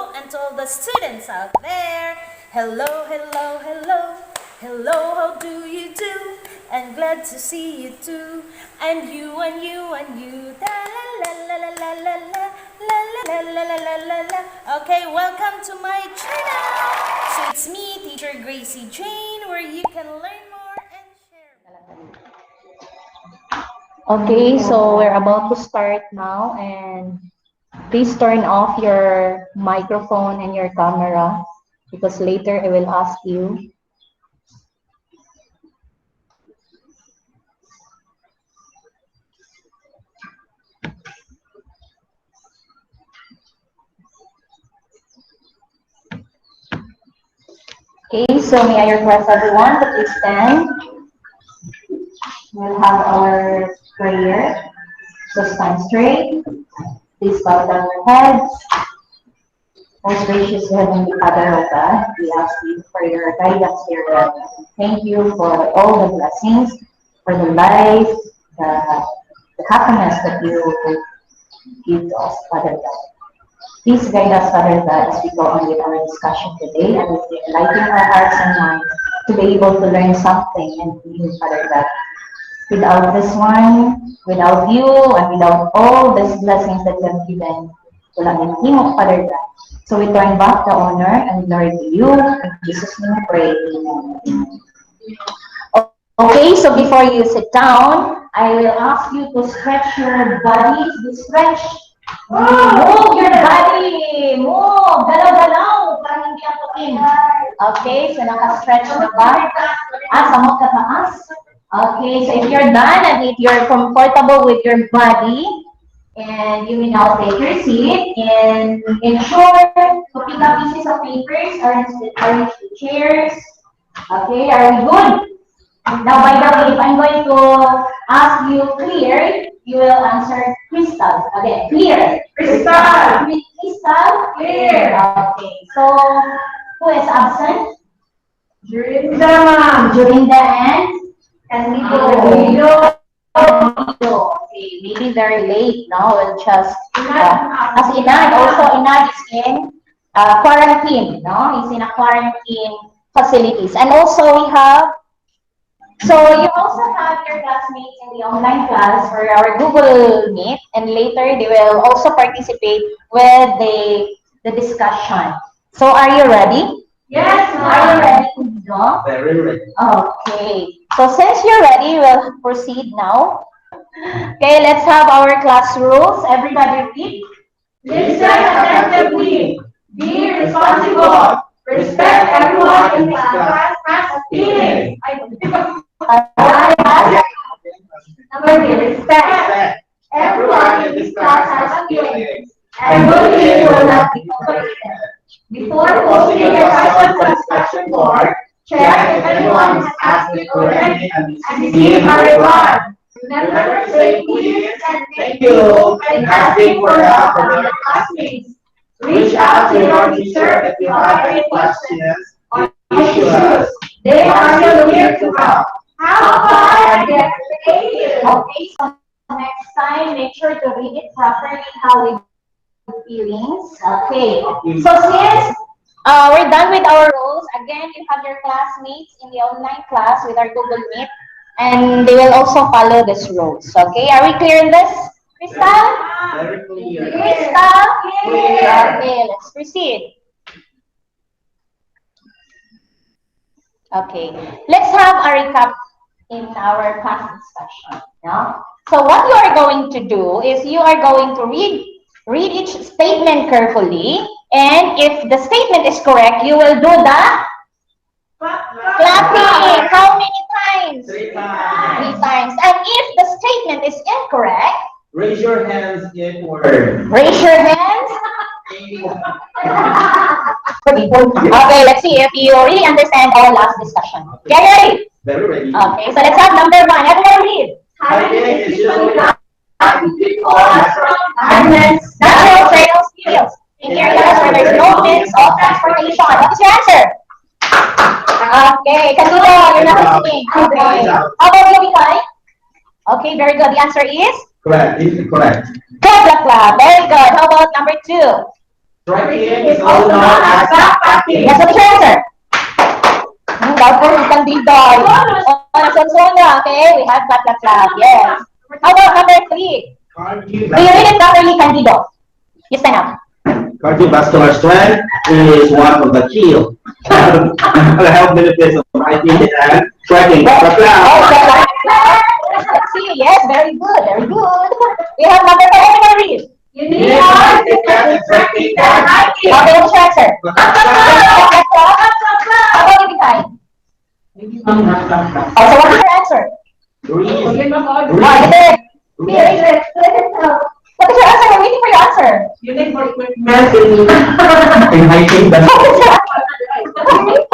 hello, and to all the students out there. Hello, hello, hello. Hello, how do you do? And glad to see you too. And you, and you, and you. Da la la la la la la la la la la la la la. Okay, welcome to my channel. So it's me, Teacher Gracie Jane, where you can learn more and share. Okay, so we're about to start now, and please turn off your microphone and your camera because later I will ask you. Okay, so may I request everyone to please stand. We'll have our prayer. So stand straight. Please bow down your heads. Most gracious Heavenly Father, O God, we ask you for your guidance here. Thank you for all the blessings, for the life, the happiness that you give to us, Father God. Please guide us, Father God, as we go on with our discussion today, and enlighten our hearts and minds to be able to learn something and new, Father God. Without this one, without you, and without all these blessings that you have given, walang himok, Father God. So we turn back the honor and glory to you. In Jesus' name we pray. Amen. Okay, so before you sit down, I will ask you to stretch your bodies. Stretch. Move your body. Move. Galaw-galaw. Parang hindi ako in. Okay, so naka-stretch na ba? Samot ka taas. Okay, so if you're done and if you're comfortable with your body, and you will now take your seat and ensure to pick up pieces of papers, arrange the chairs. Okay, are we good? Now, by the way, if I'm going to ask you clear, you will answer crystal. Okay, clear. Crystal. Crystal. Clear. Okay, so who is absent? Deorinda and Candido. Okay, maybe very late now. We'll just as Enad, also Enad is in quarantine. No, he's in a quarantine facilities, and also we have. So you also have your classmates in the online class for our Google Meet, and later they will also participate with the discussion. So are you ready? Yes, are you ready, Candido? Very ready. Okay. So since you're ready, we'll proceed now. Okay, let's have our class rules. Everybody read. Listen attentively. Be responsible. Respect everyone in this class as feelings. Number 3, respect. Everyone in this class has feelings. And bullying will not be tolerated. Before posting your question to discussion board, check if anyone has asked it already and receive a reply. Remember to say please and thank you when asking for help from your classmates. Reach out to your teacher if you have any questions or issues. They are still here to help. How far and get creative. Okay, so next time, make sure to read it properly, how we feelings. Okay, so since we're done with our roles, again, you have your classmates in the online class with our Google Meet, and they will also follow this rules. Okay, are we clear in this? Crystal? Very clear. Crystal? Clear. Okay, let's proceed. Okay, let's have a recap in our past discussion. Yeah? So what you are going to do is you are going to read each statement carefully, and if the statement is correct, you will do the clapping. How many times? 3 times. 3 times. And if the statement is incorrect, Raise your hands in word. raise your hands. Okay, let's see if you really understand our last discussion. Okay, ready? Very ready. Okay, so let's have number 1. Everyone read. Typing is usually people, Arguments, natural trail skills in areas where there's no means of transportation. What is your answer? Okay, Candido, you're not listening. Okay. How about you, Mikay? Okay, very good. The answer is? Correct. This is correct. Clap, clap, clap. Very good. How about number 2? Trekking is also known as backpacking. Yes, what is your answer? Doubtful ng Candido. Sonia, okay? We have clap, clap, clap. Yes. How about number 3? Do you read it properly, Candido? You stand up. Cardiovascular strength is one of the key health benefits of hiking and trekking. Let's see. Yes, very good, very good. We have number 5. Everyone read. You need more trekking than hiking. Okay, what's your answer? How about you, Kai? Oh, so what is your answer? Breathe. What is your answer? We're waiting for your answer. You need more equipment in hiking than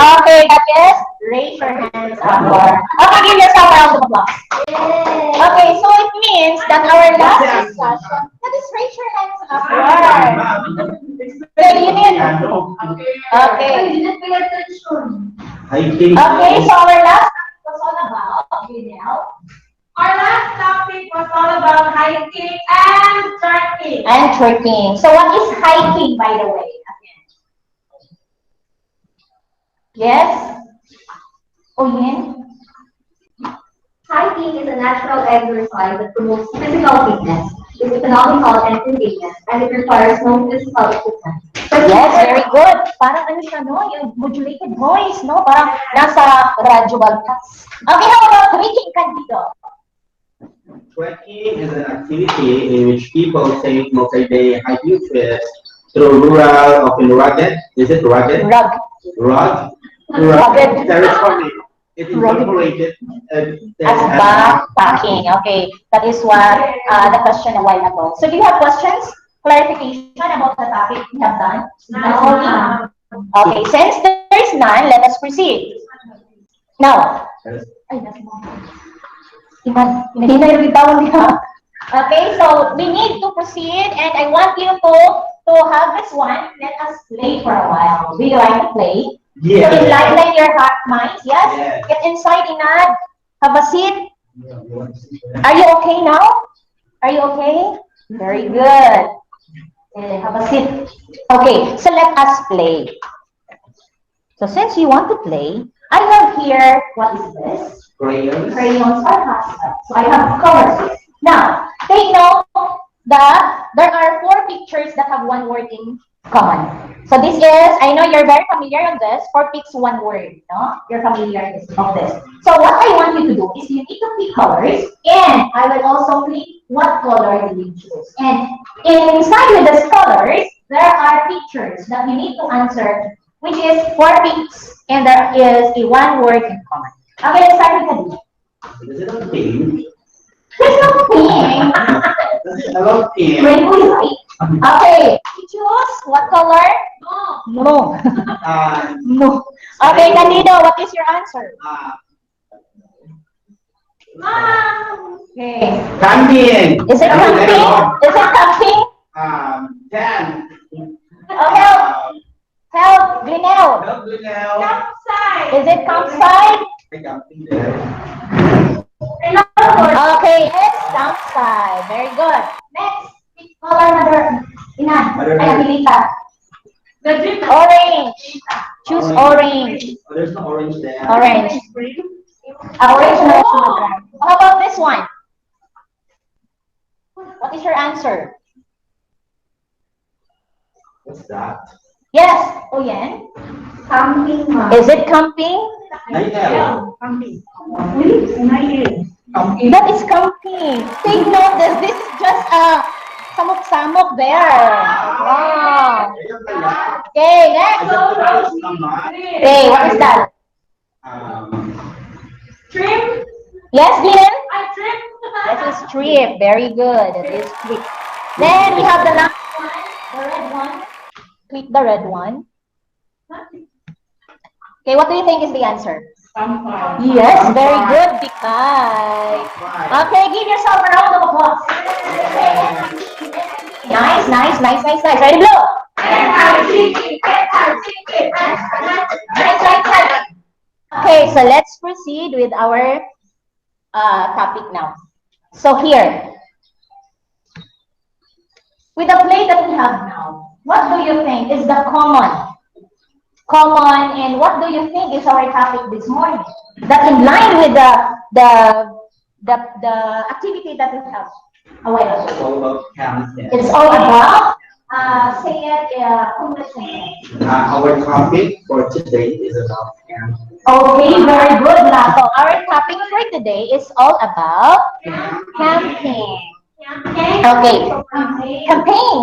Okay, that is raise your hands up. Okay, give yourself a round of applause. Okay, so it means that our last discussion, that is raise your hands up. Okay, you need. Okay. hiking. Okay, so our last topic was all about Gleanille. Our last topic was all about hiking and trekking. And trekking. So what is hiking, by the way? Again. Yes? Oh, yeah? Hiking is a natural exercise that promotes physical fitness, is economical and convenient, and it requires no physical equipment. Yes, very good. Parang ano siya, no? Yung modulated voice, no? Parang nasa radyo bagtas. Okay, how about trekking, Candido? Trekking is an activity in which people take multi-day hiking trips through rural, often rugged. Is it rugged? Rugged territory. It is incorporated As backpacking. Okay, that is what the question a while ago. So do you have questions? Clarification about the topic we have done? No. Okay, since there is none, let us proceed. Now, okay, so we need to proceed, and I want you to have this one. Let us play for a while. Do you like to play? Yeah. To enlighten your heart, minds. Yes? Yes. Get inside, Enad. Have a seat. Are you okay now? Are you okay? Very good. Have a seat. Okay, so let us play. So since you want to play, I have here, what is this? Crayons. Crayons are custom. So I have colors. Now, take note that there are 4 pictures that have one word in common. So this is, I know you're very familiar on this, 4 picks 1 word, no? You're familiar of this. So what I want you to do is you need to pick colors, and I will also click what color do you choose. And inside with these colors, there are pictures that you need to answer, which is 4 picks, and there is a 1 word in common. Okay, let's start with Khadija. Is it a pink? There's no pink. I love pink. Rainbow is right. Okay, you choose what color? No. No. Okay, Candido, what is your answer? Okay. Camping. Is it camping? Is it camping? 10. Oh, help, Gleanille. Help Gleanille. Campsite. Is it campsite? Camping there. Okay, yes, campsite. Very good. Next, pick color number Enad. Angelita. The drink. Orange. Choose orange. Oh, there's no orange there. Orange. Orange. How about this one? What is your answer? What's that? Yes. Oh, yeah. Camping. Is it camping? Camping. That is camping. Take note that this is just a samok-samok there. Wow. Okay, next. Okay, what is that? Trim. Yes, Glenn? I trim. That is strip. Very good. That is strip. Then we have the last one, the red one. Click the red one. Okay, what do you think is the answer? Yes, very good, Bikay. Okay, give yourself a round of applause. Nice. Ready, blow. Okay, so let's proceed with our topic now. So here, with the plate that we have now, What do you think is the common, and what do you think is our topic this morning? That in line with the activity that we have a while ago. It's all about camping. It's all about say it Our topic for today is about camping. Okay, very good, Lato. Our topic for today is all about camping. Okay. Campaign. Campaign.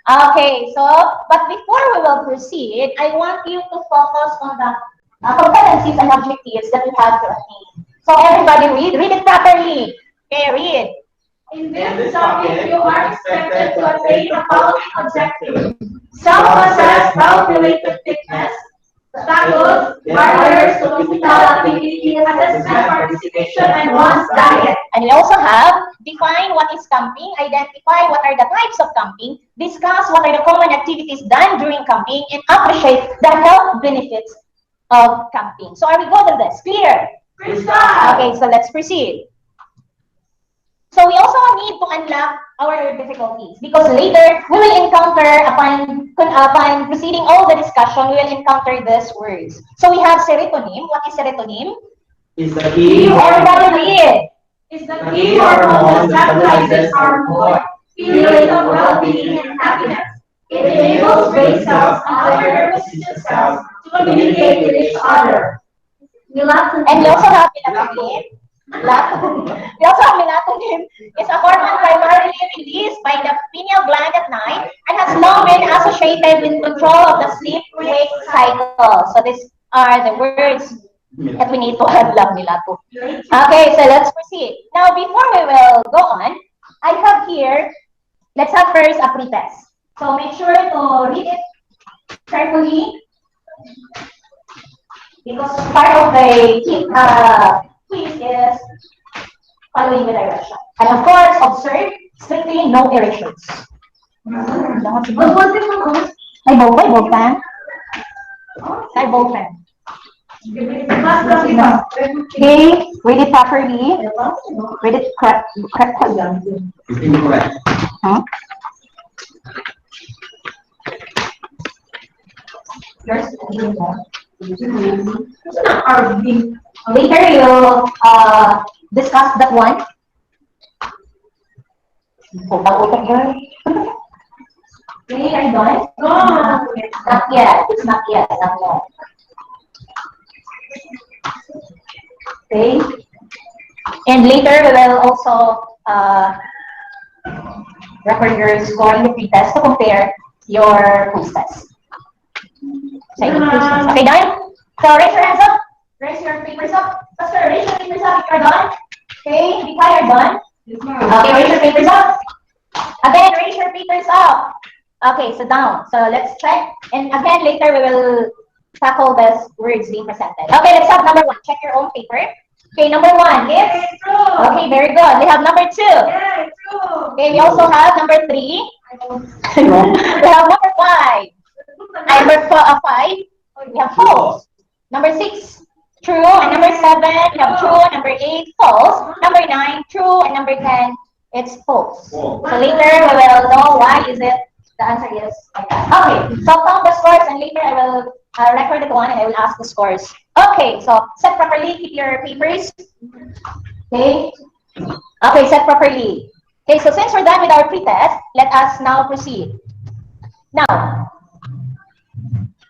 Okay, so, but before we will proceed, I want you to focus on the competencies and objectives that we have to attain. So everybody read it properly. Okay, read. In this topic, you are expected to attain the following objectives. Self-assess health-related fitness, tackle barriers to physical activity, assessment participation, and one's diet. And we also have define what is camping, identify what are the types of camping, discuss what are the common activities done during camping, and appreciate the health benefits of camping. So are we good on this? Clear? Crystal! Okay, so let's proceed. So we also need to unlock our difficulties because later we will encounter, upon proceeding all the discussion, we will encounter these words. So we have serotonin. What is serotonin? Is the key Everybody read. is the key hormone that stabilizes our mood, feeling of well-being and happiness. It enables brain cells and other nervous system cells to communicate with each other. And we also have melatonin. We also have melatonin. It's a hormone primarily released by the pineal gland at night and has long been associated with control of the sleep-wake cycle. So these are the words that we need to unlock melatonin. Okay, so let's proceed. Now, before we will go on, I have here, let's have first a pretest. So make sure to read it carefully because part of the quiz is following the direction. And of course, observe strictly no erasures. Ay, ballpen. Ay, ballpen. Okay, read it properly. Read it correct. It's incorrect. Huh? Later, you'll discuss that one. Okay, are you done? No. Not yet. It's not yet. Not yet. Okay. And later, we will also record your score in the pretest to compare your post-test. Okay, done? So raise your hands up. Raise your papers up. Pastor, raise your papers up if you're done. Okay, Vika, you're done? Okay, raise your papers up. Again, raise your papers up. Okay, so down. So let's check. And again, later we will tackle these words being presented. Okay, let's have number one. Check your own paper. Okay, number one is? Okay, very good. We have number two. Yeah, true. Okay, we also have number three. We have number five. Number five, we have false. Number six, true. And number seven, we have true. Number eight, false. Number nine, true. And number 10, it's false. So later we will know why is it. The answer is like that. Okay, so I'll count the scores and later I will record it one and I will ask the scores. Okay, so set properly, keep your papers. Okay. Okay, set properly. Okay, so since we're done with our pretest, let us now proceed. Now,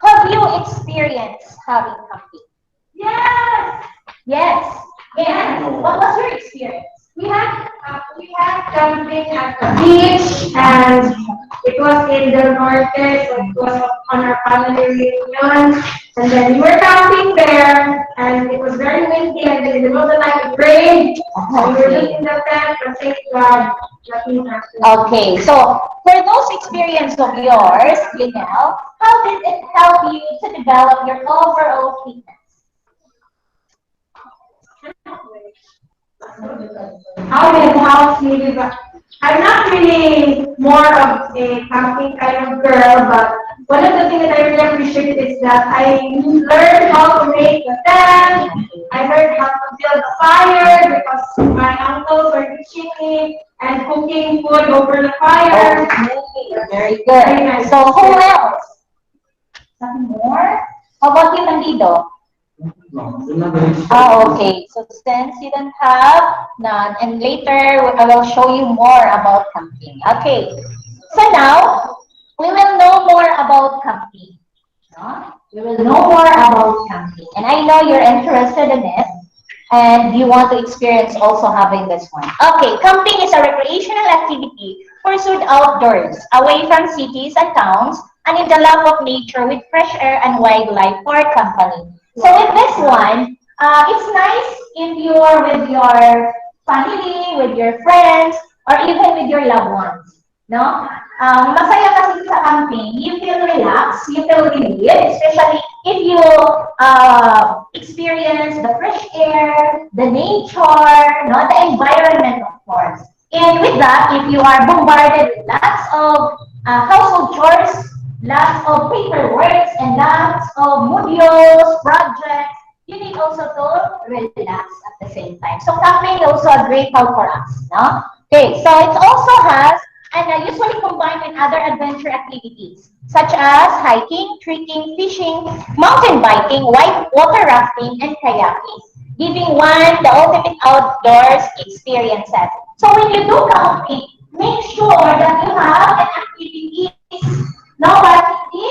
have you experienced having camping? Yes. Yes. And what was your experience? We had camping at the beach, and it was in the norte, so it was on our family reunion. And then we were camping there, and it was very windy, and then in the middle of the night it rained. So we were just in the tent, and thank God, nothing happened. Okay, so for those experiences of yours, Gleanille, how did it help you to develop your overall fitness? How did it help me? I'm not really more of a camping kind of girl, but One of the things that I really appreciate is that I learned how to make the tent. I learned how to build a fire because my uncles were teaching me and cooking food over the fire. Okay, very good. Very nice. So who else? Some more? How about you, Candido? Oh, okay. So since you don't have none, and later I will show you more about camping. Okay. So now we will know more about camping. No? We will know more about camping, and I know you're interested in it, and you want to experience also having this one. Okay, camping is a recreational activity pursued outdoors, away from cities and towns, and in the love of nature with fresh air and wildlife for company. So with this one, it's nice if you're with your family, with your friends, or even with your loved ones. No? Masaya kasi sa camping, you feel relaxed, you feel relieved, especially if you experience the fresh air, the nature, no? The environment, of course. And with that, if you are bombarded with lots of household chores, lots of paperwork, and lots of modules, projects, you need also to relax at the same time. So camping is also a great help for us. No? Okay, so it also has and usually combined with other adventure activities such as hiking, trekking, fishing, mountain biking, white water rafting, and kayaking, giving one the ultimate outdoors experiences. So when you do camping, make sure that you have an activity. No, para hindi,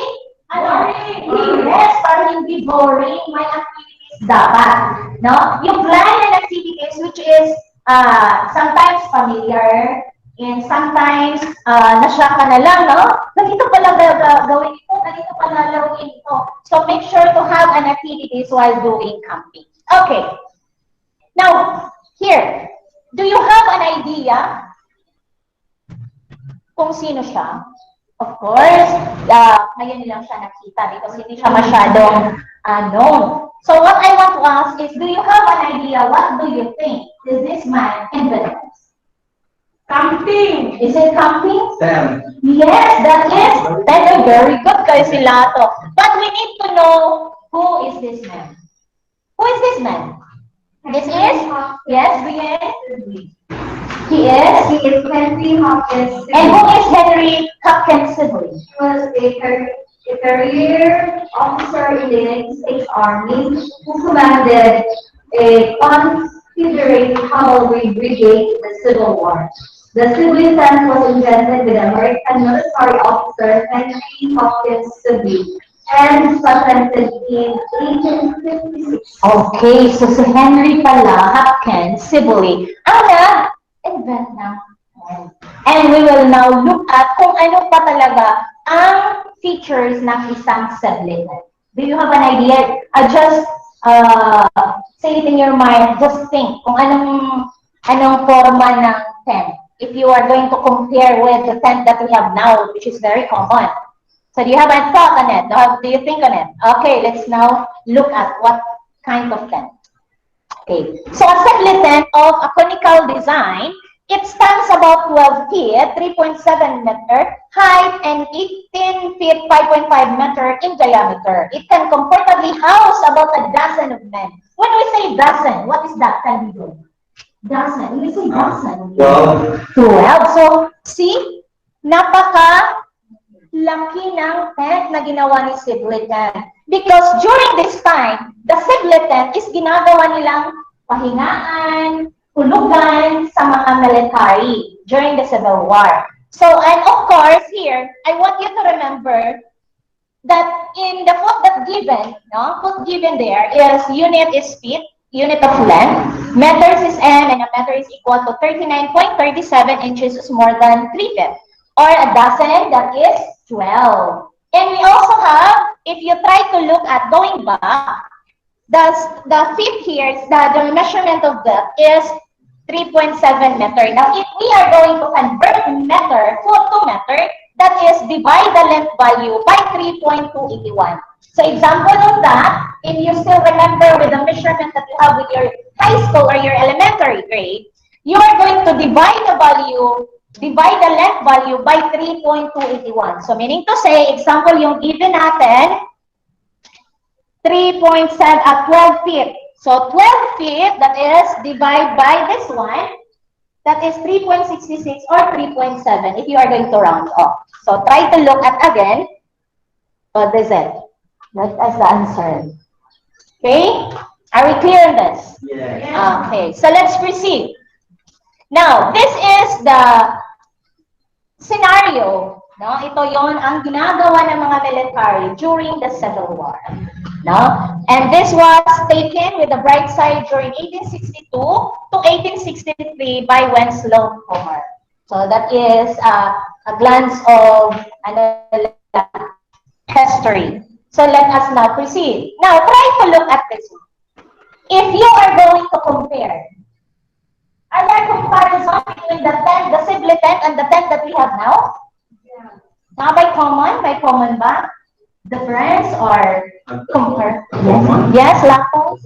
yes, para hindi boring, may activities dapat. No? You plan an activities which is sometimes familiar, and sometimes, nasya ka na lang, no? Ganito pala gawin ito, ganito pala laruin ito. So make sure to have an activities while doing camping. Okay. Now, here, do you have an idea kung sino siya? Of course, ngayon lang siya nakita because hindi siya masyadong known. So what I want to ask is, do you have an idea, what do you think is this man invented? Camping. Is it camping? Sam. Yes, that is. That is very good, Candido Lato. But we need to know who is this man. Who is this man? This is? Yes, Brienne? He is Henry Hopkins. And who is Henry Hopkins Sibley? He was a career officer in the United States Army who commanded a Confederate cavalry brigade in the Civil War. The Sibley tent was invented by the American military officer Henry Hopkins Sibley and patented in 1856. Okay, so si Henry pala, Hopkins Sibley, ang nag-invent ng tent. And we will now look at kung ano pa talaga ang features ng isang Sibley tent. Do you have an idea? Just say it in your mind, just think kung anong forma ng tent. If you are going to compare with the tent that we have now, which is very common. So do you have a thought on it? Do you think on it? Okay, let's now look at what kind of tent. Okay, so a Sibley tent of a conical design, it stands about 12 feet, 3.7 meter height, and 18 feet, 5.5 meter in diameter. It can comfortably house about a dozen of men. When we say dozen, what is that, Candido? Dozen. When we say dozen, 12. So, see, napaka-laki ng tent na ginawa ni Sibley tent. Because during this time, the Sibley tent is ginagawa nilang pahingaan, tulugan sa mga military during the Civil War. So, and of course, here, I want you to remember that in the foot that given, foot given there is unit is feet, unit of length, meters is m, and a meter is equal to 39.37 inches is more than 3 feet. Or a dozen, that is 12. And we also have, if you try to look at going back, the feet here, the measurement of that is 3.7 meter. Now, if we are going to convert meter, foot to meter, that is divide the length value by 3.281. So, example of that, if you still remember with the measurement that you have with your high school or your elementary grade, you are going to divide the value divide the length value by 3.281. So meaning to say, example yung given natin, 3.7 at 12 feet. So 12 feet, that is, divide by this one, that is 3.66 or 3.7 if you are going to round off. So try to look at again what is it. That is the answer. Okay? Are we clear on this? Yes. Okay, so let's proceed. Now, this is the scenario. No? Ito yon ang ginagawa ng mga military during the Civil War. No? And this was taken with the bright side during 1862 to 1863 by Winslow Homer. So that is a glance of history. So let us now proceed. Now, try to look at this one. If you are going to compare, are there comparison between the tent, the Sibley tent, and the tent that we have now? Yeah. Now, by common ba? Difference or compare? Common. Yes, Lato?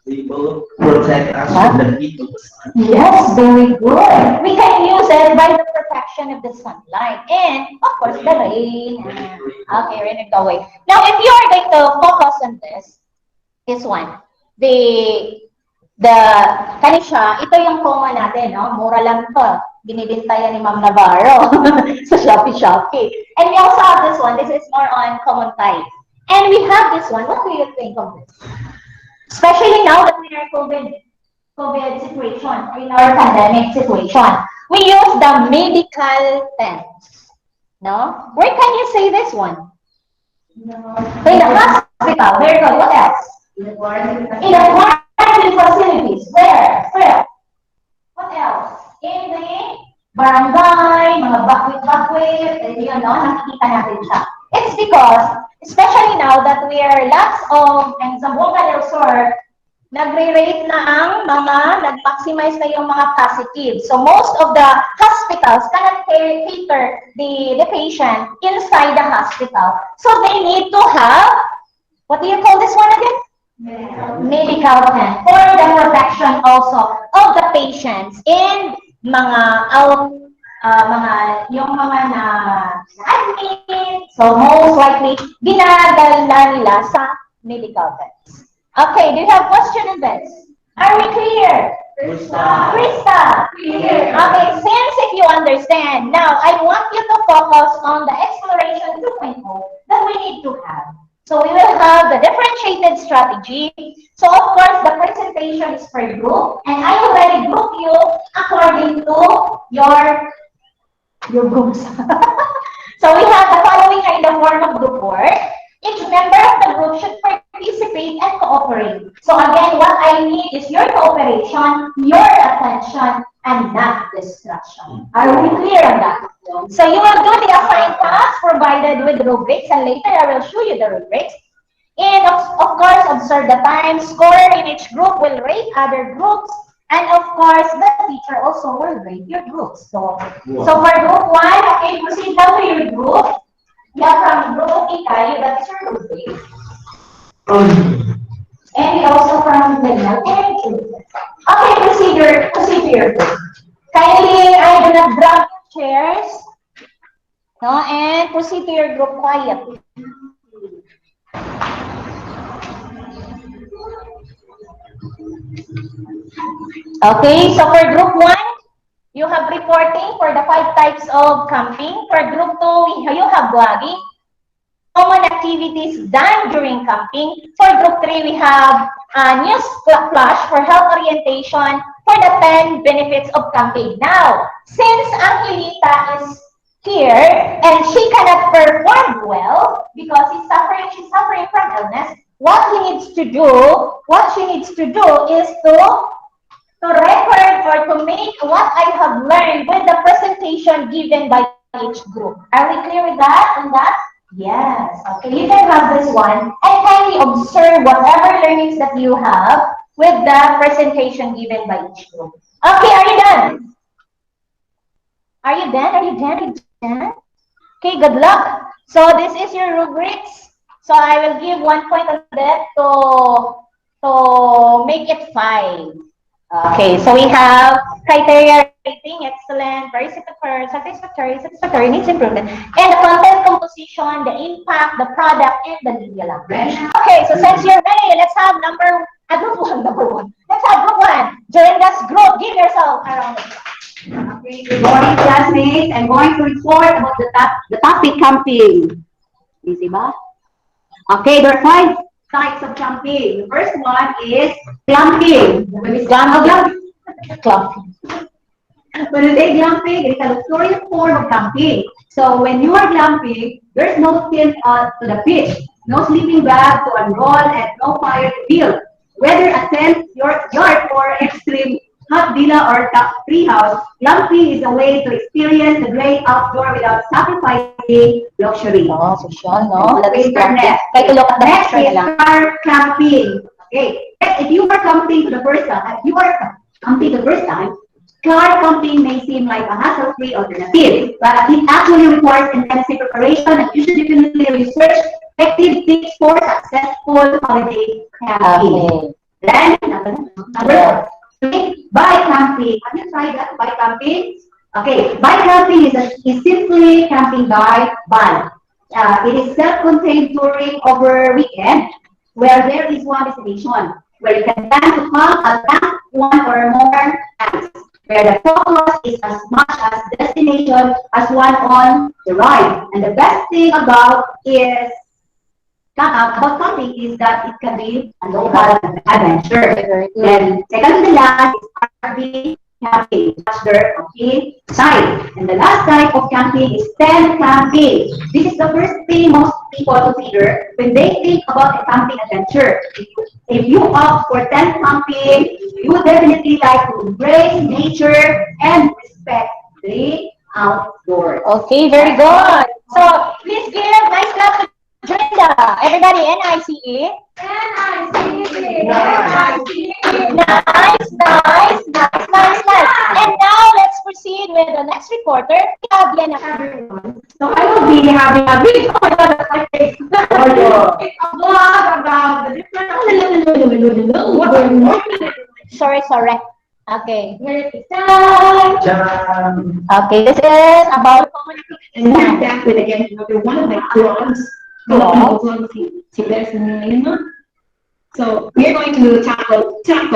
They will protect us from the heat of the sun. Yes, very good. We can use it by the protection of the sunlight and, of course, the rain. Okay, rain and away. Now, if you are going to focus on this one, the kanisya, ito yung common natin, no? Mura lang to. Binibintayan ni Ma'am Navarro sa Shopee. And we also have this one. This is more on common type. And we have this one. What do you think of this? Especially now that we are COVID situation, or in our pandemic situation. We use the medical tents. No? Where can you say this one? No. In the hospital. Very good. What else? In the quarantine facilities. Where? What else? In the barangay, mga bakwit, yun, no? Nakikita natin siya. It's because, especially now that we are lots of, and sa Buanga del Sur, nagre-rate na ang nag-maximize na yung mga positive. So most of the hospitals cannot cater the patient inside the hospital. So they need to have, what do you call this one again? Medical tent for the protection also of the patients in yung mga na-admit. So most likely, ginadala nila sa medical tents. Okay, do you have question on this? Are we clear? Krista. Clear. Okay, since if you understand, now I want you to focus on the exploration 2.0 that we need to have. So we will have the differentiated strategy. So of course, the presentation is per group, and I already group you according to your groups. So we have the following in the form of group work. Each member of the group should participate and cooperate. So again, what I need is your cooperation, your attention, and not distraction. Are we clear on that? So you will do the assigned task provided with rubrics, and later I will show you the rubrics. And of course, observe the time. Scorer in each group will rate other groups. And of course, the teacher also will rate your groups. So for group 1, okay, proceed now to your group. Yeah, from group Italy, that is your rubric. And also from Gleanille and okay, proceed to your group. Kindly, I do not grab chairs. No, and proceed to your group quietly. Okay, so for group 1, you have reporting for the 5 types of camping. For group 2, you have blogging, common activities done during camping. For group 3, we have news flash for health orientation for the 10 benefits of camping. Now, since Angelita is here and she cannot perform well because she's suffering from illness, what she needs to do is to record or to make what I have learned with the presentation given by each group. Are we clear with that? On that? Yes. Okay, you can have this one and kindly observe whatever learnings that you have with the presentation given by each group. Okay, are you done? Are you done? Okay, good luck. So this is your rubrics. So I will give 1 point on that to make it 5. Okay, so we have criteria rating, excellent, very satisfactory, needs improvement, and the content composition, the impact, the product, and the media language. Okay, so since you're ready, let's have number one. Let's have group one. During this group, give yourself a round of applause. Okay, good morning, classmates. I'm going to report about the topic camping. Easy ba? Okay, there are 5 types of camping. The first one is glamping. When we glamping. When we say glamping, it's a luxurious form of camping. So when you are glamping, there's no tent to the pitch, no sleeping bag to unroll, and no fire to build. Whether a tent, your yard, or extreme hot villa or tree house, glamping is a way to experience the great outdoor without sacrificing luxury. Oh, social, no? Let's internet. Take a look at the Next picture is nila. car camping. Okay. If you are camping for the first time, car camping may seem like a hassle-free alternative, but it actually requires intensive preparation and you should definitely research effective tips for successful holiday camping. Then, number 4, bike camping. Have you tried that, bike camping? Okay, bike camping is simply camping by bike. It is self-contained touring over weekend where there is one destination where you can plan to camp one or more times, where the focus is as much as destination as one on the ride. And the best thing about camping is that it can be a local adventure. Then second to the last is RV camping. That's their camping side. And the last type of camping is tent camping. This is the first thing most people consider when they think about a camping adventure. If you opt for tent camping, you would definitely like to embrace nature and respect the outdoors. Okay, very good. So please give nice clap to Deorinda. Everybody, NICE. Nice. And now let's proceed with the next reporter. We have Diana. So I will be having a big a vlog about the different. Sorry. Okay. Here it is time. Okay, this is about And we're back with again another one of my vlogs. So we're going to tackle 5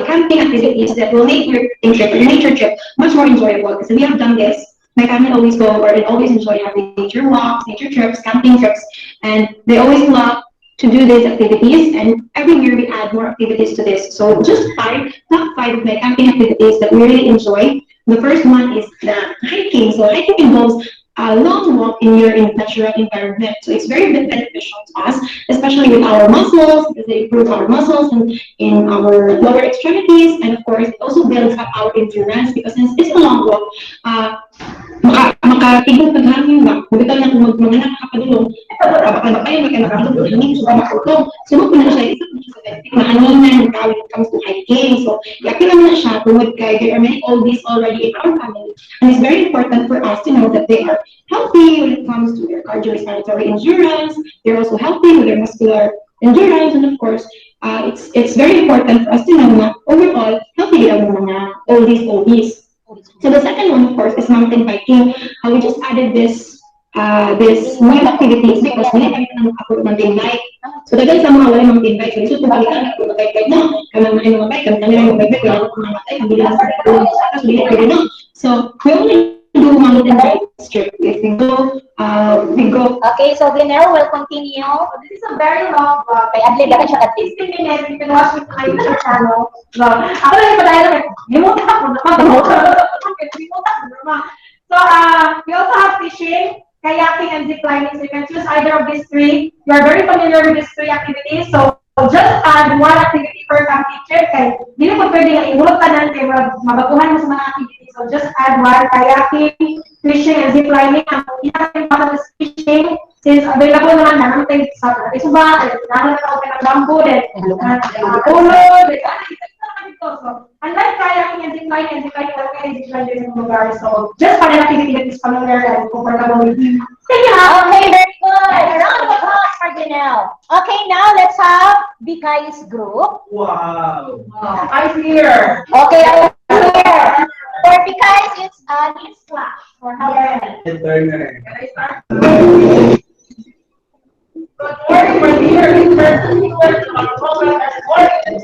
camping activities that will make your nature trip much more enjoyable. Because we have done this. My family always go or they always enjoy having nature walks, nature trips, camping trips, and they always love to do these activities. And every year we add more activities to this. So just top 5 of my camping activities that we really enjoy. The first one is the hiking. So hiking involves a long walk in your natural environment. So it's very beneficial to us, especially with our muscles, because they improve our muscles and in our lower extremities. And of course, it also builds up our endurance because since it's a long walk, makatigong paghangin ba? Bukita na kung magmanganak ka pa dulong, baka kayo magkanakatulong hangin, so makutong. So magpuna siya, isa po siya sa mahanginan when it comes to hiking. So, yaki naman na siya, tungod kay there are many oldies already in our family. And it's very important for us to know that they are healthy when it comes to their cardiorespiratory endurance. They're also healthy with their muscular endurance. And of course, it's very important for us to know na overall, healthy ang mga oldies. So the second one, of course, is mountain biking. We just added this new activities because we have a mountain bike. So dagan sa mga wala mountain bike, so ito balikan ako mag-bike no. Kanang mga bike, kanang mga bike, wala ko mamatay, ang bilang sa no. So we only do mountain bike trip. If we go. Okay, so Gleanille will continue. This is a very long vlog. Okay, adli dagan siya at 15 minutes. You can watch it on my YouTube channel. Ako lang yung padala like, limutan ako naman. So, we also have fishing, kayaking, and ziplining. So you can choose either of these 3. You are very familiar with these 3 activities. So, just add one activity per camping trip. Kaya, hindi na pwede nga ihulog ka na kaya mabaguhan mo sa mga activities. So, just add one, kayaking, fishing, and ziplining. Ang pinaka para sa fishing, since available naman na naman sa Suba, naman na open ang bamboo, ulo, so, unlike kayaking and ziplining, in the lugar. So, just for an activity that is familiar and comfortable with you. Okay, very good. A round of applause for Gleanille. now. Okay, now let's have Bikai's group. Wow. I'm here. Okay, I'm here. For Bikai's, it's needs flash for how Can I start? Good morning, my dear listeners. Viewers of our program this morning.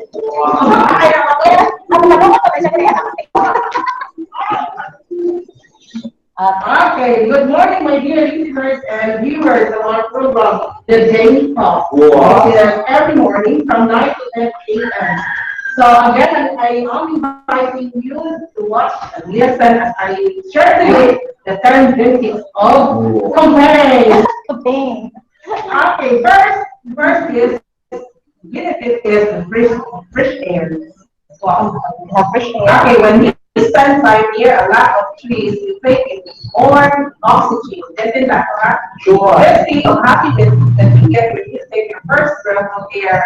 Okay, good morning, my dear listeners and viewers of our program, The Daily Talk. Wow. It is every morning from 9 to 10 a.m. So again, I am inviting you to watch and listen as I share today the 10 benefits of campaign. Okay, first is benefit is fresh air. Wow. Okay, when you spend time near a lot of trees, you take in more oxygen. Isn't that correct? Sure. Let's see how happy that you get when you take your first breath of air.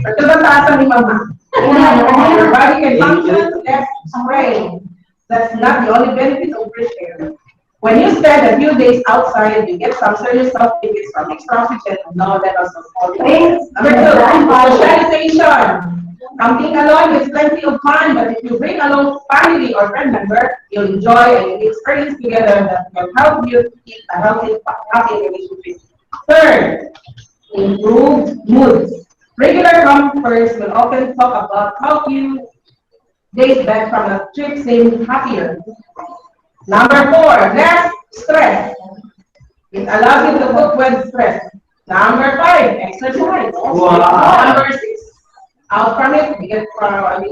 Ito ba taas ni Mama? Your body can function less strain. That's not the only benefit of fresh air. When you spend a few days outside, you get some serious health benefits from extra oxygen and low levels of pollutants. Number two, socialization. Camping alone is plenty of fun, but if you bring along family or friend member, you'll enjoy and you'll experience together that will help you keep a healthy relationship. Third, improved moods. Regular campers will often talk about how few days back from a trip seem happier. Number four, less stress. It allows you to cope when stressed. Number five, exercise. Wow. Number six, out from it, you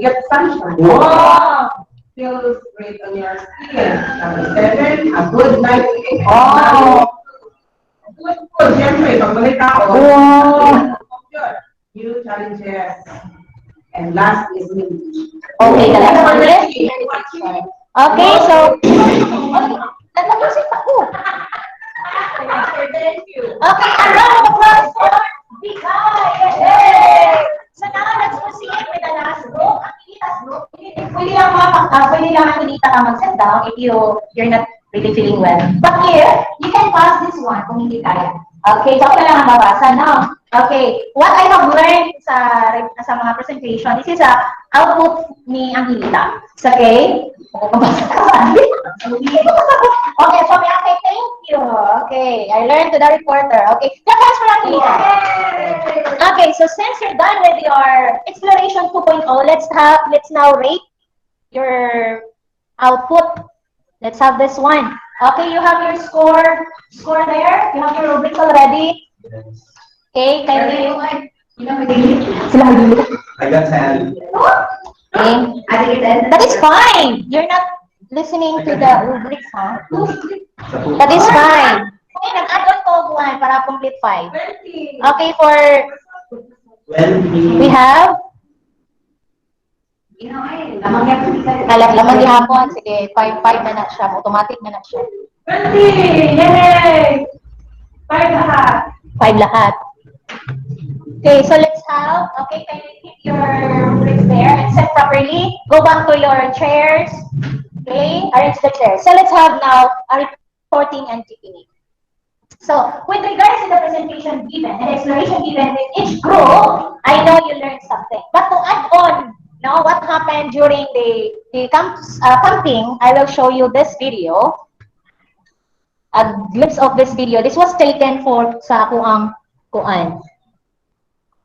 get sunshine. Wow. Feels great on your skin. Number seven, a good night sleep. Oh. Good food, syempre, pagbalik ako. Wow. New challenges. And last is me. Okay, the next one is. Okay, so. Nagpag-usip ako. Thank you. Okay, a round of applause for Bikay. Yay! So now let's proceed with the last group, Angelita's group. Pwede lang Angelita ka mag-sit down if you're not really feeling well. But here, you can pass this one kung hindi kaya. Okay, so ako na lang ang babasa, no? Okay, what I have learned sa mga presentation, this is a output ni Angelita. It's okay? Okay, so may okay, thank you. Okay, I learned to the reporter. Okay, that's for Angelita. Okay, so since you're done with your exploration 2.0, let's now rate your output. Let's have this one. Okay, you have your score there. You have your rubrics already. Okay, can you? I got 10. Okay, that is fine. You're not listening to the rubrics, huh? That is fine. Okay, nag-add on to one para complete 5. Okay, for 20. we have lamang gihapon. Sige, 5 na siya. Automatic na siya. 20! Yay! 5 lahat. 5 lahat. Okay, so let's have, okay, can you keep your rubrics there and set properly? Go back to your chairs. Okay, arrange the chairs. So let's have now a reporting and keeping it. So, with regards to the presentation given and exploration given with each group, I know you learned something. But to add on, now what happened during the camping, I will show you this video. A glimpse of this video. This was taken for sa kuang kuan.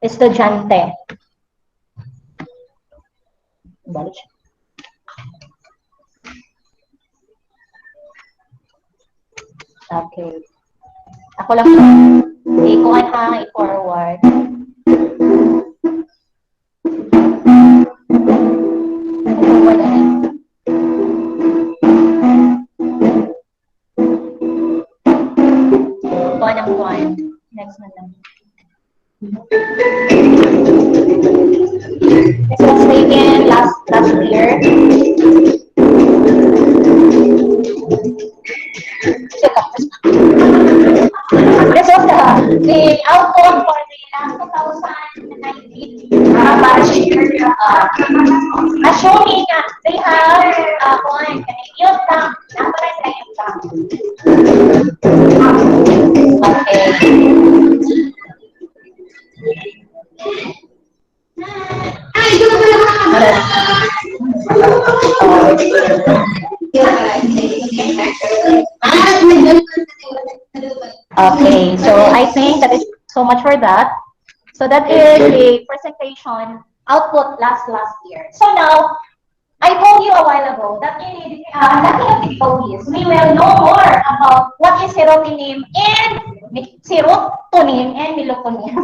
Estudyante. Balik siya. Okay. Ako lang i-kuan ha, i-forward. I-forward na rin. Kuan ang kuan. Next na lang. This was taken last year. This was the outcome for the last 2019 batch. Assuming they have yun lang. Napalit na yun lang. Okay. Okay, so I think that is so much for that. So that is a presentation output last year. So now, I told you a while ago that in the difficulties, we will know more about what is serotonin and melatonin.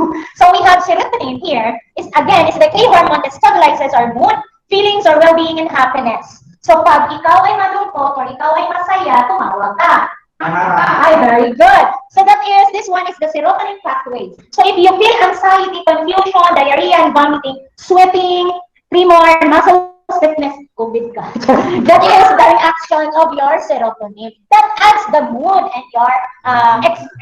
So we have serotonin here. Is the key hormone that stabilizes our mood, feelings, or well-being and happiness. So pag ikaw ay malungkot or ikaw ay masaya, tumawa ka. Ay, very good. So that is, this one is the serotonin pathway. So if you feel anxiety, confusion, diarrhea, and vomiting, sweating, tremor, muscle stiffness, COVID ka. That is the reaction of your serotonin. That adds the mood and your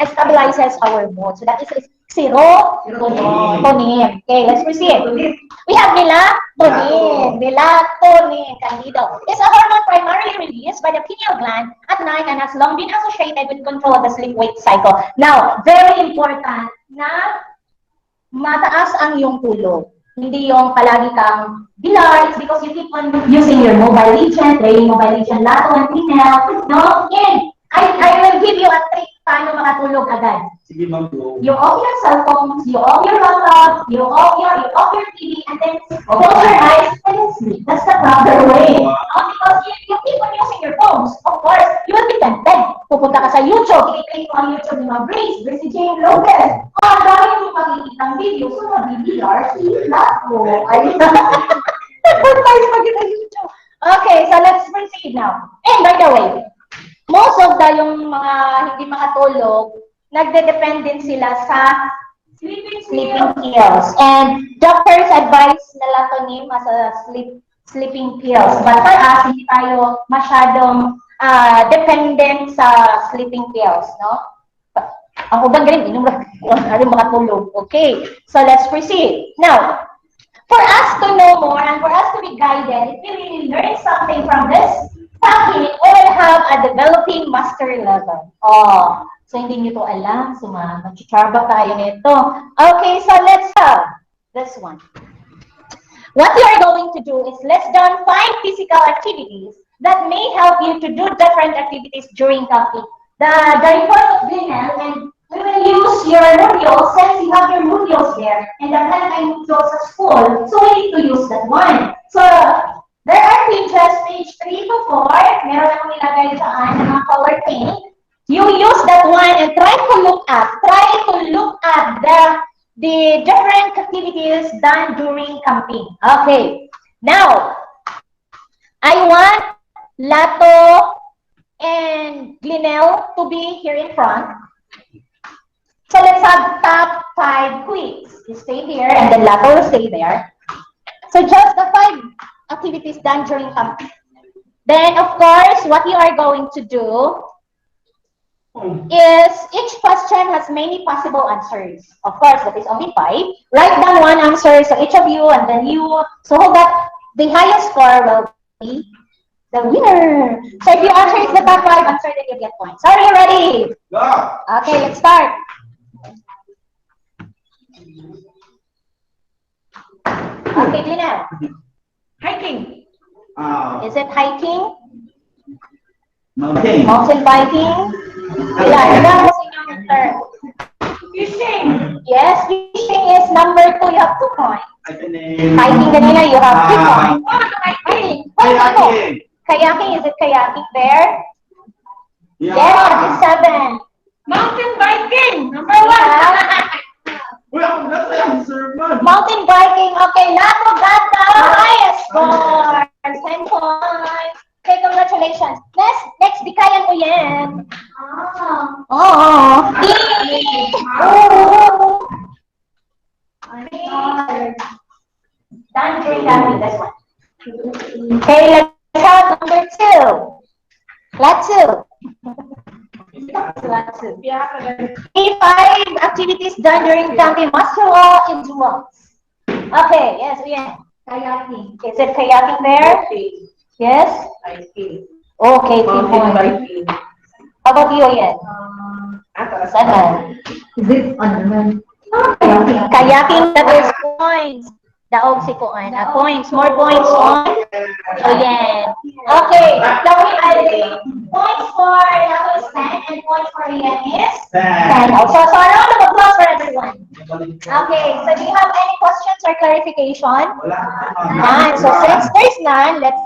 stabilizes our mood. So that is serotonin. Okay, let's proceed. We have melatonin, Candido. It's a hormone primarily released by the pineal gland at night and has long been associated with control of the sleep-wake cycle. Now, very important na mataas ang iyong tulog. Hindi yung palagi kang bilar. It's because you keep on using your mobile legend, playing mobile legend, Lato and Gleanille. No? And I will give you a trick paano makatulog agad. Sige, ma'am. You off your cell phones, you off your laptop, you off your TV, and then close your eyes and then sleep. That's the proper way. Because if you keep on using your phones, of course, you will be tempted. Pupunta ka sa YouTube, i-play mo ang YouTube ng mga Gracy Jane Lopez. Dahil yung makikitang video, so mag-BBR, si Lato. Okay, so let's proceed now. And by the way, most of yung mga hindi makatulog, nagde-depend sila sa sleeping pills. And doctors advise melatonin as a sleeping pills. But for us, hindi tayo masyadong dependent sa sleeping pills, no? Ako ba galing, inom rin makatulog. Okay, so let's proceed. Now, for us to know more and for us to be guided, if we really learn something from this topic, we will have a developing master level. So hindi nyo to alam. So mag-charba tayo nito. Okay, so let's have this one. What you are going to do is let's done 5 physical activities that may help you to do different activities during camping. The report of Gleanille, and we will use your noodles since you have your noodles there, and the time I noodles at school, so we need to use that one. So there are pages, page 3 to 4, meron akong nilagay dyan ng mga color paint. You use that one and try to look at the different activities done during camping. Okay, now, I want Lato and Gleanille to be here in front. So let's have top 5 quiz. You stay here and then Lato will stay there. So just the 5 activities done during camping. Then of course, what you are going to do is each question has many possible answers. Of course, that is only 5. Write down 1 answer so each of you and then you, so that the highest score will be the winner. So if you answer is the top 5 answer, then you get points. Are you ready? Yeah. Okay, let's start. Okay, Gleanille. Hiking. Is it hiking? Mountain. Mountain biking? Ilan sa inyong answer? Fishing. Yes, fishing is number 2. You have 2 points. Hiking kanina, you have 3 points. Kayaking. Kayaking, is it kayaking there? Yeah. Yes, that is 7. Mountain biking, number 1. Well, that's the answer, man. Mountain biking. Okay, Lato got the highest score. 10 points. Okay, congratulations. Next, di kaya mo yan. Done during that with this one. Okay, let's have number 2. Lato. Okay, 5 activities done during camping must all endurance. Okay, yes, kayaking. Is it kayaking there? Yes? Okay, 3 points. How about you, Ian? 7. Is it on? Kayaking, that is points. Daog si Kuan. Points. More points on. So, yan. Okay. So, we have points for Lato is 10 and points for Ian is 10. Also, so a round of applause for everyone. Okay. So, do you have any questions or clarification? None. So, since there's none, let's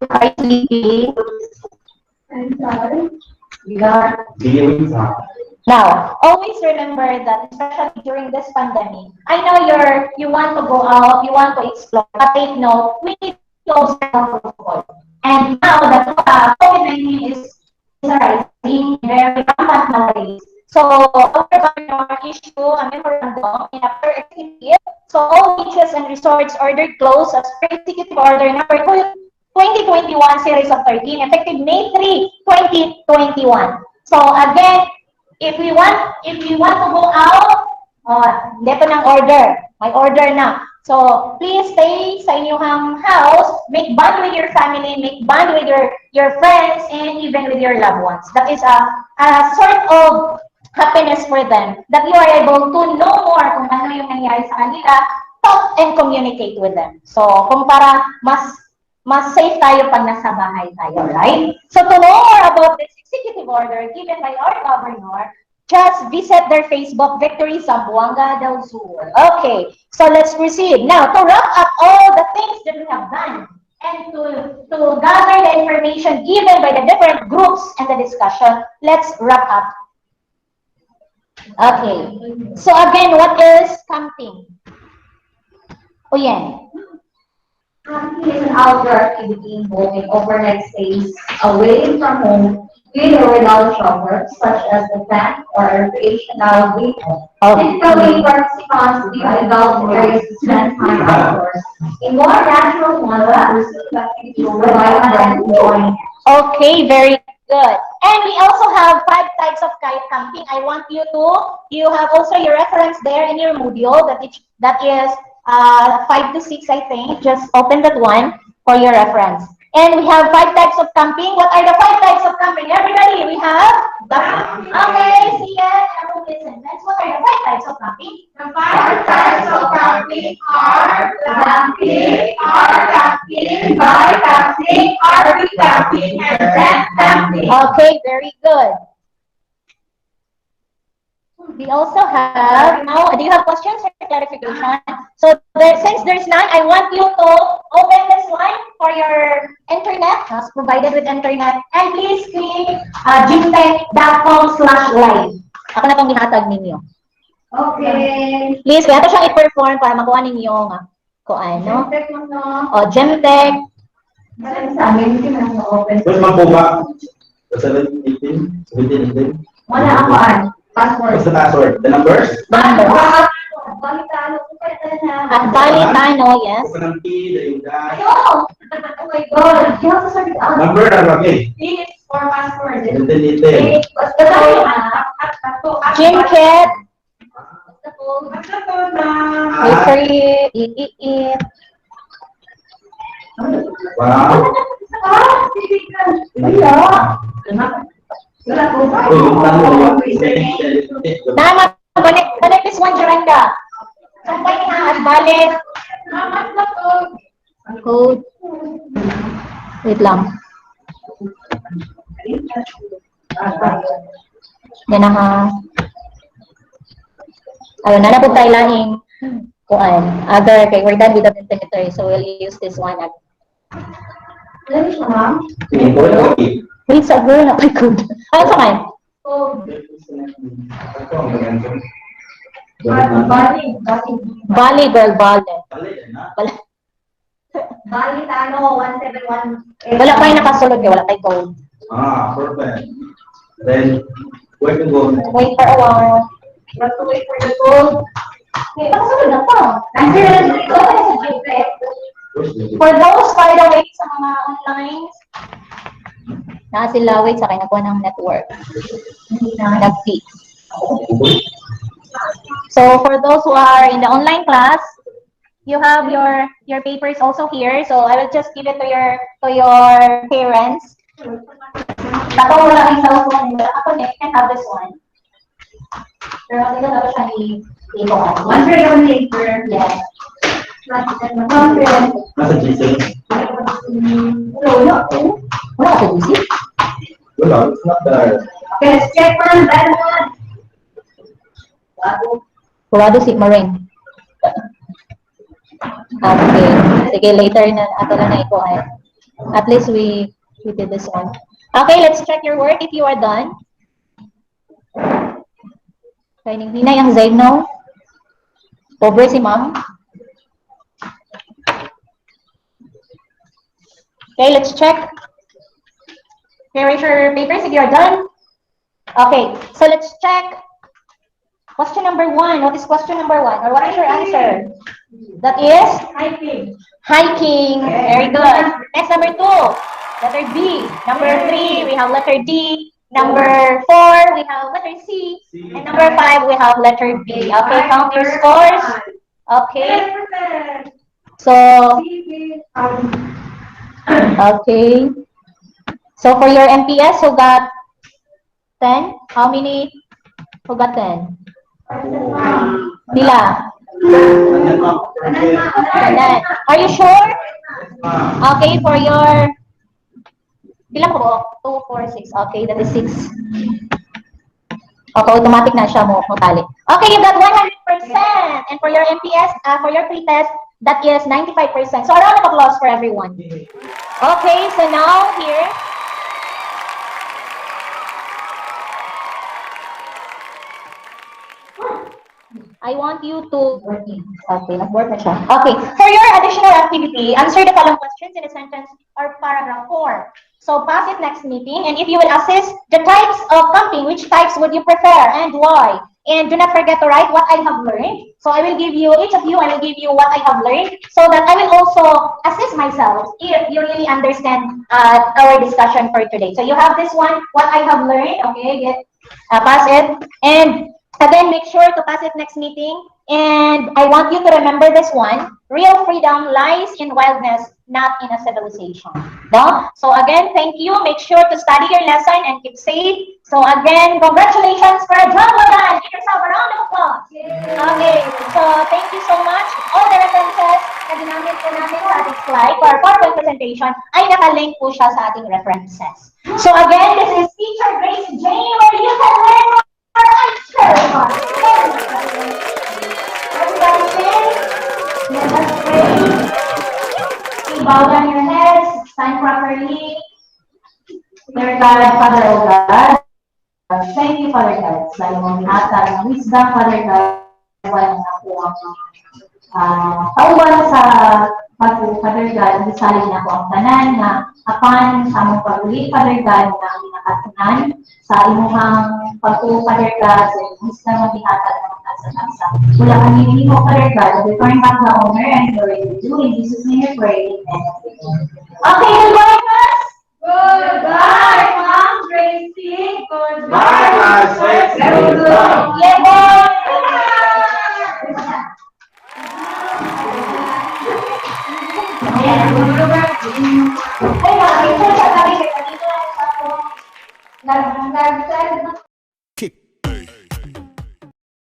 Hi, sleepy. I'm sorry. Now, always remember that, especially during this pandemic, I know you want to go out, you want to explore, but take note, we need to observe protocol. And now that COVID-19 is rising very rampant nowadays, so our governor issued a memorandum in a per executive. So all beaches and resorts ordered closed as per executive order number 2021 series of 13, effective May 3, 2021. So again, if we want to go out, dito ng order. May order na. So, please stay sa inyong house, make bond with your family, make bond with your friends, and even with your loved ones. That is a sort of happiness for them, that you are able to know more kung ano yung nangyari sa kanila, talk and communicate with them. So, kung para mas safe tayo pag nasa bahay tayo, right? So, to know more about this executive order given by our governor, just visit their Facebook, Victory Zamboanga del Sur. Okay, so let's proceed. Now, to wrap up all the things that we have done and to gather the information given by the different groups and the discussion, let's wrap up. Okay, so again, what is camping? O yan. Camping is an outdoor activity involving overnight stays away from home with or without shelter, such as a tent or a recreational vehicle. Typically, participants leave adult areas to spend time outdoors. In more natural ones, pursuit activities provide them enjoyment. Okay, very good. And we also have 5 types of kite camping. I want you have also your reference there in your module that is 5 to 6, I think. Just open that one for your reference. And we have 5 types of camping. What are the 5 types of camping? Everybody, we have okay, see it. Everyone listen. Let's what are the 5 types of camping? The 5 types of camping are glamping, camping, bar camping, RV camping, and tent camping. Okay, very good. We also have, now, do you have questions or clarification? So, since there's none, I want you to open this one for your internet, as provided with internet, and please click gtech.com/live. Ako na itong gihatag ninyo. Okay. Please, kaya ito siyang i-perform para makuha ninyo kung ano. O, Gemtech. Sa amin, hindi naman open. Tapos magpuba. Sa 17, 18. Wala ako password. What's the password? The numbers? The number. Balitano. At Balitano, yes. Open ng P, the dash. Oh my God. You have to start it out. Number, okay. Please for password. 17, 18. What's the code? Jimket. What's the code? Wait for it. Wow. Nama, connect this one, Deorinda. Sampay na, at balik. Code. Wait lang. Yan na ha. Ayun, na po tayo lahing kuan. Other, okay, we're done with the internet, so we'll use this one. Wait, sa girl, na code. Ano sa kayo? Bali, girl, bali. Balitano 171. Wala kayo nakasulod, wala kayo code. Perfect. Then, where to go? Wait for a while. You have to wait for the code. Okay, nakasulod na pa. Where's the For those, by the way, sa mga online, na sila, wait, sa kayo nakuha ng network. Nag-feed. So, for those who are in the online class, you have your papers also here. So, I will just give it to your parents. Tapos wala ang cellphone nila. Ako, I can have this one. Pero hindi na siya i-iwan. 100 on paper. Yes. 100. Nasa GC? Wala. Wala ka sa GC? Wala, it's not there. Let's check on that one. Kurado si Maring. Okay. Sige, later na. Ato lang na ito ay. At least we did this one. Okay, let's check your work if you are done. Kaya hinay ang Zayn now. Over si ma'am. Okay, let's check. Okay, raise your papers if you are done. Okay, so let's check. Question number 1. What is question number 1? Or what is your answer? That is? Hiking. Hiking. Very good. Next, number 2. Letter B. Number 3, we have letter D. Number 4, we have letter C. And number 5, we have letter B. Okay, count your scores. Okay. So, okay. So for your MPS, who got 10? How many? Who got 10? Nila. Are you sure? Okay, for your bilang ko 2, 4, 6. Okay, that is 6. Okay, automatic na siya mo tali. Okay, you got 100%. And for your MPS, for your pre-test, that is 95%. So a round of applause for everyone. Okay, so now here. I want you to, okay, nag-work na siya. Okay, for your additional activity, answer the following questions in a sentence or paragraph 4. So pass it next meeting, and if you will assess the types of camping, which types would you prefer and why? And do not forget to write what I have learned. So I will give you, each of you, I will give you what I have learned, so that I will also assess myself if you really understand our discussion for today. So you have this one, what I have learned, okay, pass it, and again, make sure to pass it next meeting. And I want you to remember this one. Real freedom lies in wildness, not in a civilization. No? So again, thank you. Make sure to study your lesson and keep safe. So again, congratulations for a job well done. Give yourself a round of applause. Okay, so thank you so much. All the references na ginamit po namin sa ating slide for our PowerPoint presentation ay nakalink po siya sa ating references. So again, this is Teacher Gracy Jane, where you can learn more. Everybody say, let us pray. Please bow down your heads, stand properly. Dear God, Father, O God, thank you, Father God, sa iyong hatag ng wisdom, Father God, wala na po ang kauban sa Father God, bisalin na po ang tanan na apan sa among pag-uli, Father God, na pinakatunan sa imuhang pag-uli, Father God, sa iyong wisdom ang bihatag ng nasa. Wala kami mo, Father God, we return back the honor and glory to you. In Jesus' name we pray. Amen. Okay, goodbye, class! Goodbye, Mom Gracie. Bye, guys. Yeah, boy! Hey,